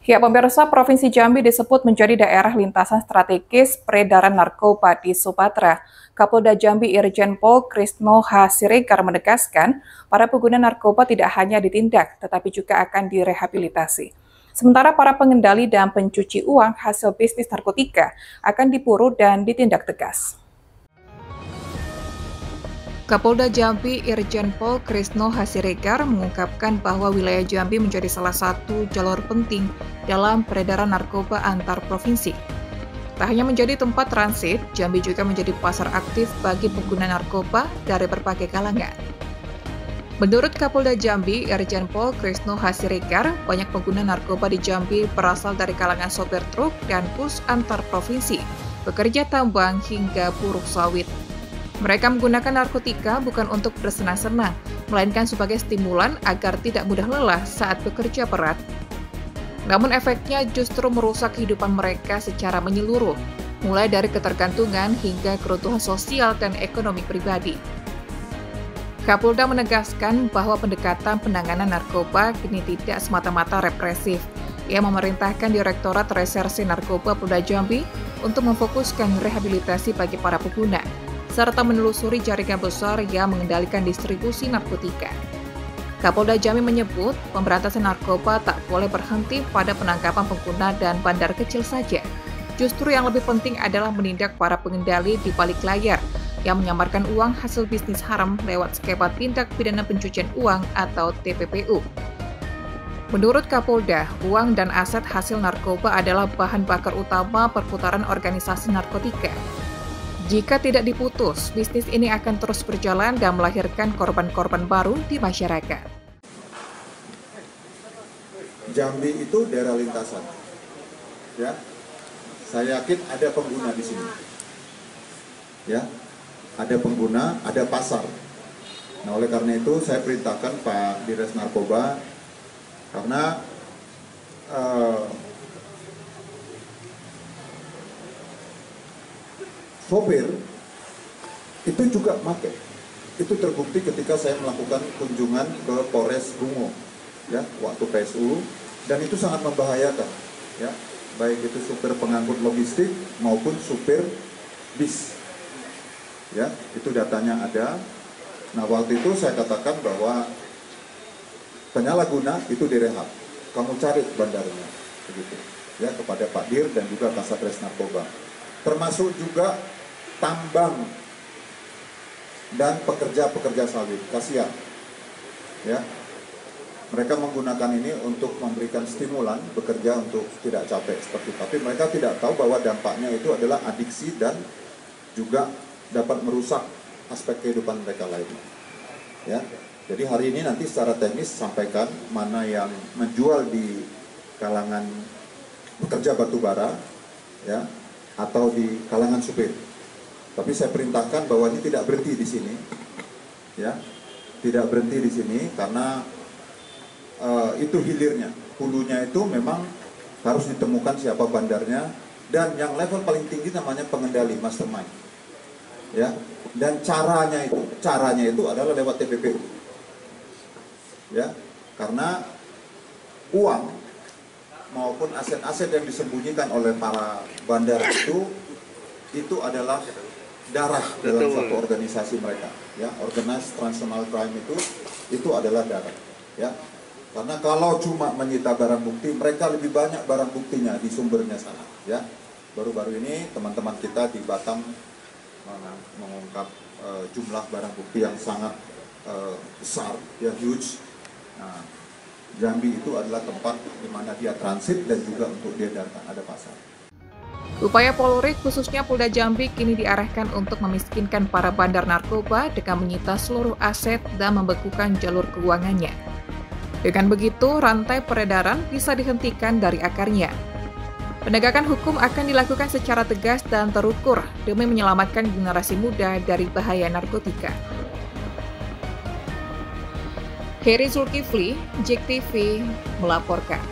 Ya, pemirsa, Provinsi Jambi disebut menjadi daerah lintasan strategis peredaran narkoba di Sumatera. Kapolda Jambi Irjen Pol Krisno H. Siregar menegaskan, para pengguna narkoba tidak hanya ditindak, tetapi juga akan direhabilitasi. Sementara para pengendali dan pencuci uang hasil bisnis narkotika akan diburu dan ditindak tegas. Kapolda Jambi Irjen Pol Krisno H. Siregar mengungkapkan bahwa wilayah Jambi menjadi salah satu jalur penting dalam peredaran narkoba antar provinsi. Tak hanya menjadi tempat transit, Jambi juga menjadi pasar aktif bagi pengguna narkoba dari berbagai kalangan. Menurut Kapolda Jambi Irjen Pol Krisno H. Siregar, banyak pengguna narkoba di Jambi berasal dari kalangan sopir truk dan bus antar provinsi, pekerja tambang hingga buruh sawit. Mereka menggunakan narkotika bukan untuk bersenang-senang, melainkan sebagai stimulan agar tidak mudah lelah saat bekerja berat. Namun efeknya justru merusak kehidupan mereka secara menyeluruh, mulai dari ketergantungan hingga keruntuhan sosial dan ekonomi pribadi. Kapolda menegaskan bahwa pendekatan penanganan narkoba kini tidak semata-mata represif. Ia memerintahkan Direktorat Reserse Narkoba Polda Jambi untuk memfokuskan rehabilitasi bagi para pengguna, serta menelusuri jaringan besar yang mengendalikan distribusi narkotika. Kapolda Jambi menyebut, pemberantasan narkoba tak boleh berhenti pada penangkapan pengguna dan bandar kecil saja. Justru yang lebih penting adalah menindak para pengendali di balik layar yang menyamarkan uang hasil bisnis haram lewat skema tindak pidana pencucian uang atau TPPU. Menurut Kapolda, uang dan aset hasil narkoba adalah bahan bakar utama perputaran organisasi narkotika. Jika tidak diputus, bisnis ini akan terus berjalan dan melahirkan korban-korban baru di masyarakat. Jambi itu daerah lintasan, ya. Saya yakin ada pengguna di sini, ya. Ada pengguna, ada pasar. Nah, oleh karena itu saya perintahkan Pak Dires Narkoba, karena sopir itu juga pakai. Itu terbukti ketika saya melakukan kunjungan ke Polres Bungo, ya, waktu PSU, dan itu sangat membahayakan, ya, baik itu supir pengangkut logistik maupun supir bis, ya, itu datanya ada. Nah, waktu itu saya katakan bahwa penyalahguna itu direhab, kamu cari bandarnya, begitu, ya, kepada Pak Dir dan juga Kasatgas Narkoba, termasuk juga tambang dan pekerja-pekerja sawit. Kasihan, ya, mereka menggunakan ini untuk memberikan stimulan bekerja untuk tidak capek seperti itu. Tapi mereka tidak tahu bahwa dampaknya itu adalah adiksi dan juga dapat merusak aspek kehidupan mereka lainnya, ya. Jadi hari ini nanti secara teknis sampaikan mana yang menjual di kalangan pekerja batubara, ya, atau di kalangan supir. Tapi saya perintahkan bahwa ini tidak berhenti di sini, ya, tidak berhenti di sini karena itu hilirnya, hulunya itu memang harus ditemukan siapa bandarnya, dan yang level paling tinggi namanya pengendali, mastermind, ya, dan caranya itu adalah lewat TPPU, ya, karena uang maupun aset-aset yang disembunyikan oleh para bandar itu adalah darah dalam satu organisasi mereka, ya. Organized transnational crime itu adalah darah, ya. Karena kalau cuma menyita barang bukti, mereka lebih banyak barang buktinya di sumbernya sana, ya. Baru-baru ini teman-teman kita di Batam mengungkap jumlah barang bukti yang sangat besar, ya, huge. Nah, Jambi itu adalah tempat di mana dia transit dan juga untuk diedarkan, ada pasar. Upaya Polri, khususnya Polda Jambi, kini diarahkan untuk memiskinkan para bandar narkoba dengan menyita seluruh aset dan membekukan jalur keuangannya. Dengan begitu, rantai peredaran bisa dihentikan dari akarnya. Penegakan hukum akan dilakukan secara tegas dan terukur demi menyelamatkan generasi muda dari bahaya narkotika. Heri Zulkifli, JEK TV, melaporkan.